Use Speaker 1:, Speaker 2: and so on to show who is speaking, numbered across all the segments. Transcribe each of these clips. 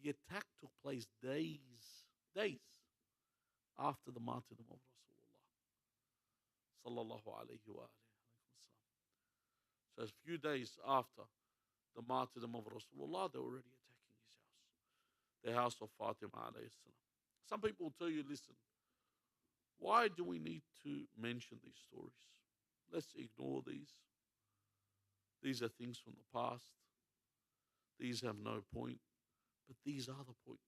Speaker 1: The attack took place days after the martyrdom of Rasulullah sallallahu alayhi wa alayhi. So a few days after the martyrdom of Rasulullah, they were already attacking his house, the house of Fatima alayhi salam. Some people will tell you, listen, why do we need to mention these stories? Let's ignore these. These are things from the past. These have no point. But these are the point.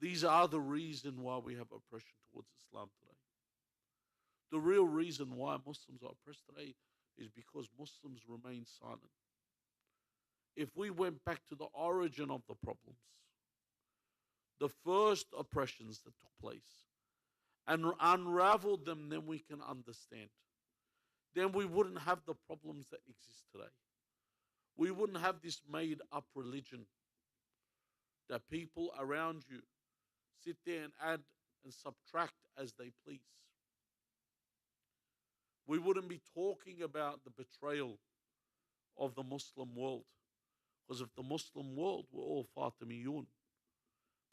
Speaker 1: These are the reason why we have oppression towards Islam today. The real reason why Muslims are oppressed today is because Muslims remain silent. If we went back to the origin of the problems, the first oppressions that took place, and unraveled them, then we can understand. Then we wouldn't have the problems that exist today. We wouldn't have this made up religion that people around you sit there and add and subtract as they please. We wouldn't be talking about the betrayal of the Muslim world. Because if the Muslim world were all Fatimiyyun,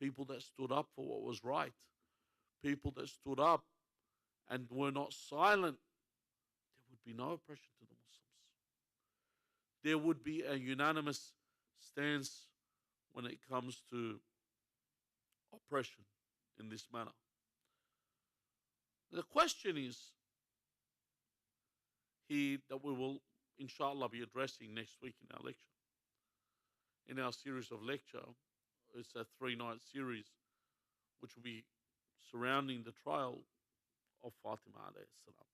Speaker 1: people that stood up for what was right, people that stood up and were not silent, there would be no oppression to the Muslims. There would be a unanimous stance when it comes to oppression in this manner. The question is here that we will, inshallah, be addressing next week in our lecture. In our series of lecture, it's a 3-night series which will be surrounding the trial of Fatima alayhi salam.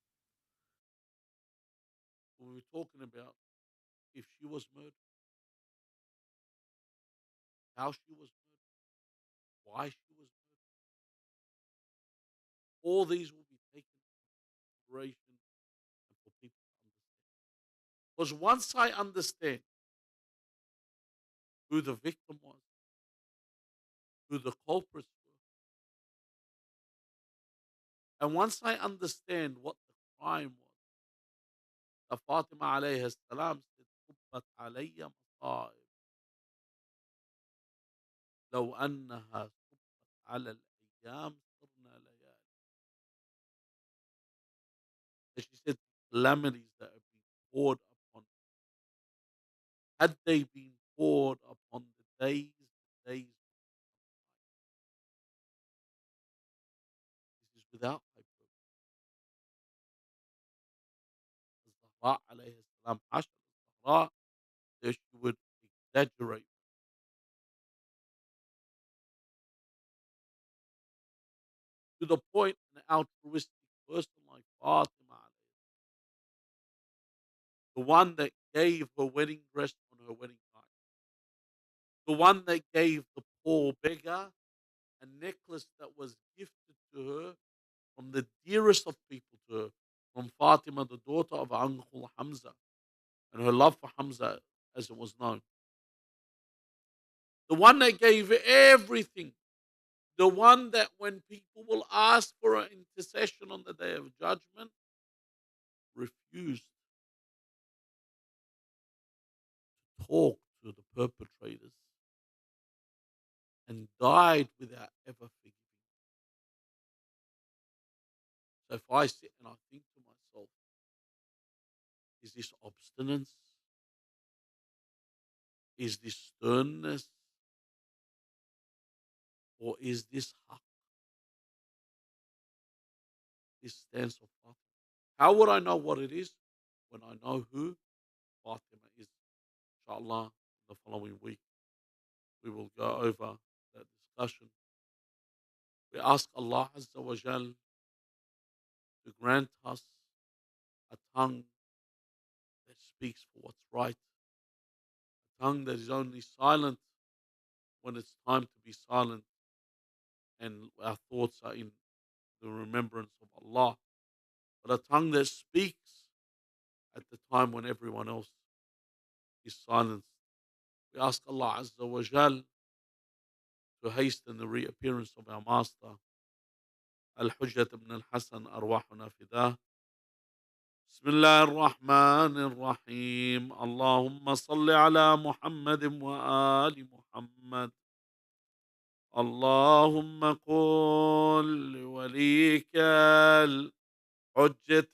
Speaker 1: We were talking about if she was murdered, how she was murdered, why she was murdered. All these will be taken into consideration and for people to understand. Because once I understand who the victim was, who the culprits were, and once I understand what the crime was, the Fatima alayhi salam said, "Kubbat alayya masa'ib, لو أنها صبت على الأيام صرنا ليالي." And she said, calamities that have been poured upon, had they been poured upon the days, this is without hyperbole. الزهراء عليه السلام عاشت الزهراء, there she would exaggerate to the point an altruistic person like Fatima, the one that gave her wedding dress on her wedding night, the one that gave the poor beggar a necklace that was gifted to her from the dearest of people to her, from Fatima, the daughter of Uncle Hamza, and her love for Hamza, as it was known. The one that gave everything, the one that when people will ask for an intercession on the day of judgment, refused to talk to the perpetrators and died without ever forgiving. So if I sit and I think to myself, is this obstinance? Is this sternness? Or is this haq? This stance of Fatima? How would I know what it is? When I know who Fatima is. Inshallah, the following week, we will go over that discussion. We ask Allah Azza wa Jal to grant us a tongue that speaks for what's right, a tongue that is only silent when it's time to be silent, and our thoughts are in the remembrance of Allah, but a tongue that speaks at the time when everyone else is silenced. We ask Allah Azza wa Jal to hasten the reappearance of our Master, Al-Hujjat ibn al-Hasan, arwahuna fidah. بسم الله الرحمن الرحيم اللهم صل على محمد وآل محمد اللهم قل لوليك الحجة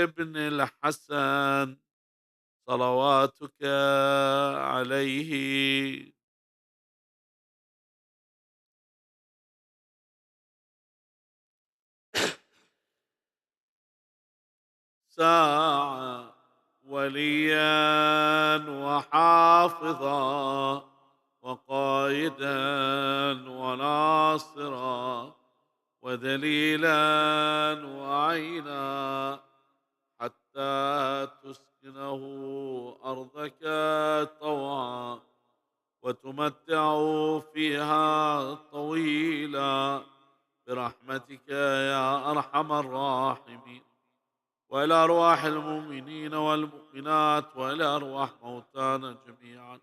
Speaker 1: ابن الحسن صلواتك عليه ساعة وليا وحافظا وقائدا وناصرا ودليلا وعينا حتى تسكنه أرضك طوعا وتمتع فيها طويلا برحمتك يا أرحم الراحمين. وإلى أرواح المؤمنين والمؤمنات وإلى أرواح موتانا جميعا،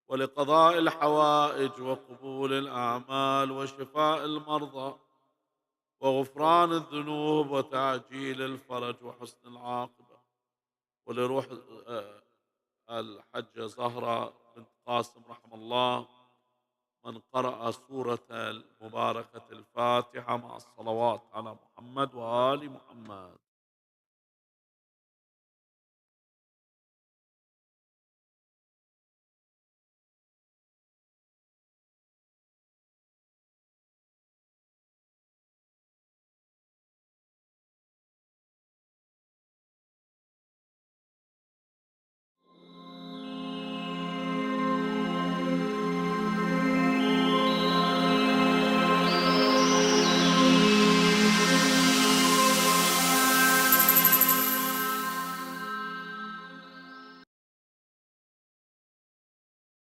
Speaker 1: ولقضاء الحوائج وقبول الأعمال وشفاء المرضى وغفران الذنوب وتعجيل الفرج وحسن العاقبة، ولروح الحجة زهرة بنت قاسم رحم الله من قرأ سورة المباركة الفاتحة مع الصلوات على محمد وآل محمد.